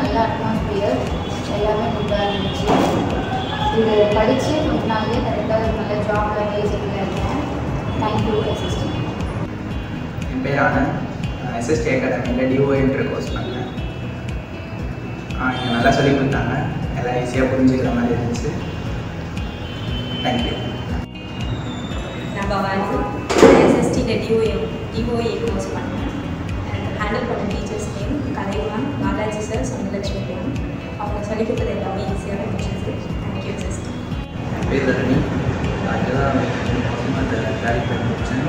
நல்ல அட்மாஸ்பியர் எல்லாமே குட்டாக இருந்துச்சு. இது படித்து கொஞ்ச நாள்லேயே கரெக்டாக ஒரு நல்ல ஜாபில் பேசிக்கிட்டு இருக்கேன். Thank you SST. என் பேர் ஆனந்த். எஸ்எஸ்டி அகாடமியில் டிஓஎன்ற கோர்ஸ் பண்ணேன். இங்கே நல்லா சொல்லிக் கொடுத்தாங்க. எல்லாம் ஈஸியாக புரிஞ்சுக்கிற மாதிரி இருந்துச்சு. தேங்க்யூ. நம்ம வந்து எஸ்எஸ்டியில் டிஓஏ கோர்ஸ் பண்ணேன். எனக்கு ஹேண்டில் பண்ண teachers name Kalaivan, Balaji sir, Sundalakshmi ma'am. அவங்க சொல்லிக் கொடுத்தது எல்லாமே ஈஸியாக இருந்துச்சு. Thank you SST. என் பேர் தரணி. நான் இங்கே தான் 3 மாதமாக இந்த டேலி பண்ணி முடித்தேன்.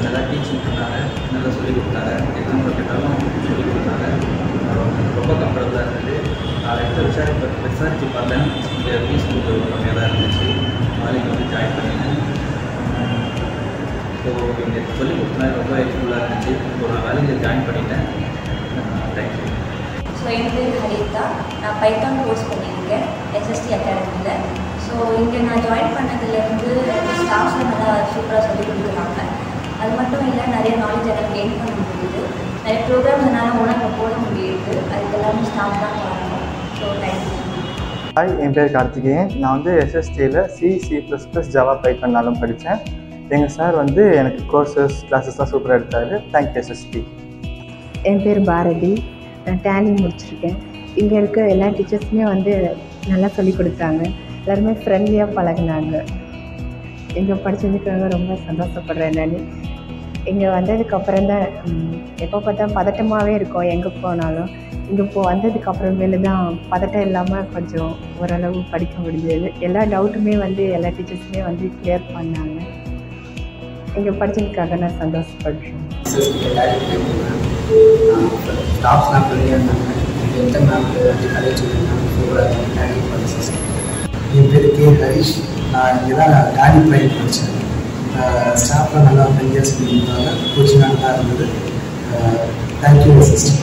நல்லா டீச்சிங் பண்ணாங்க, நல்லா சொல்லிக் கொடுத்தாங்க. எக்ஸாம் கேட்டாலும் சொல்லிக் கொடுத்தாங்க. ரொம்ப கம்ஃபர்டபுளாக இருந்தது. நான் விசாரித்து பார்த்தேன். இங்கே ஃபீஸ் கொஞ்சம் கம்மியாக தான் இருந்துச்சு. அதனால் இங்கே வந்து ஜாயின் பண்ணினேன். ஸோ இங்கே சொல்லிக் கொடுத்தா ரொம்ப ஹெல்ப்ஃபுல்லாக இருந்துச்சு. இப்போ நான் வேலையில் ஜாயின் பண்ணிட்டேன். தேங்க்யூ. ஸோ என் பேர் ஹரிதா. நான் பைத்தான் கோர்ஸ் பண்ணியிருக்கேன் எஸ்எஸ்டி அகாடமியில். ஸோ இங்கே நான் ஜாயின் பண்ணதுலேருந்து ஸ்டாஃப்ஸும் நல்லா சூப்பராக சொல்லிக் கொடுக்குறாங்க. அது மட்டும் இல்லை, நிறைய நாலேஜ் எனக்கு கெயின் பண்ண முடியுது. நிறைய ப்ரோக்ராம்ஸ் என்னால் உணர்வு போட முடியுது. அதுக்கு எல்லாமே ஸ்டாஃப் தான் காரணம். So thank you. ஹாய், என் பேர் கார்த்திகேயன். நான் வந்து எஸ்எஸ்டியில் C++, ஜாவா, பைத்தான்னாலும் படித்தேன். எங்கள் சார் வந்து எனக்கு கிளாஸஸ்லாம் சூப்பராக எடுத்தார். Thank you SST. என் பேர் பாரதி. நான் டேலி முடிச்சிருக்கேன். இங்கே இருக்க எல்லா டீச்சர்ஸுமே வந்து நல்லா சொல்லிக் கொடுத்தாங்க. எல்லாருமே ஃப்ரெண்ட்லியாக பழகினாங்க. இங்கே படித்ததுக்காக ரொம்ப சந்தோஷப்படுறேன். நான் இங்கே வந்ததுக்கப்புறம் தான் எப்போ பார்த்தா பதட்டமாகவே இருக்கும். எங்கே போனாலும் இங்கே வந்ததுக்கப்புறமேலு தான் பதட்டம் இல்லாமல் கொஞ்சம் ஓரளவு படிக்க முடிஞ்சது. எல்லா டவுட்டுமே வந்து எல்லா டீச்சர்ஸுமே வந்து கிளியர் பண்ணாங்க. இங்கே படித்ததுக்காக நான் சந்தோஷப்படுறேன். ஸ்டாஃப்ஸ்லாம் ஃப்ரெண்ட்லியாக இருந்தாங்க. எந்த மேம் வந்து கதை சொல்லியிருந்தாங்க சூப்பராக டேலி பாலிசிஸ். என் பேர் கே ஹரிஷ். நான் இங்கே தான் டேலி ப்ரைவேட் படித்தேன். ஸ்டாஃப்லாம் நல்லா ஃப்ரெண்ட்லியாக சொல்லியிருந்தாங்க. கோச்சிங் நல்லா இருந்தது. Thank you sister.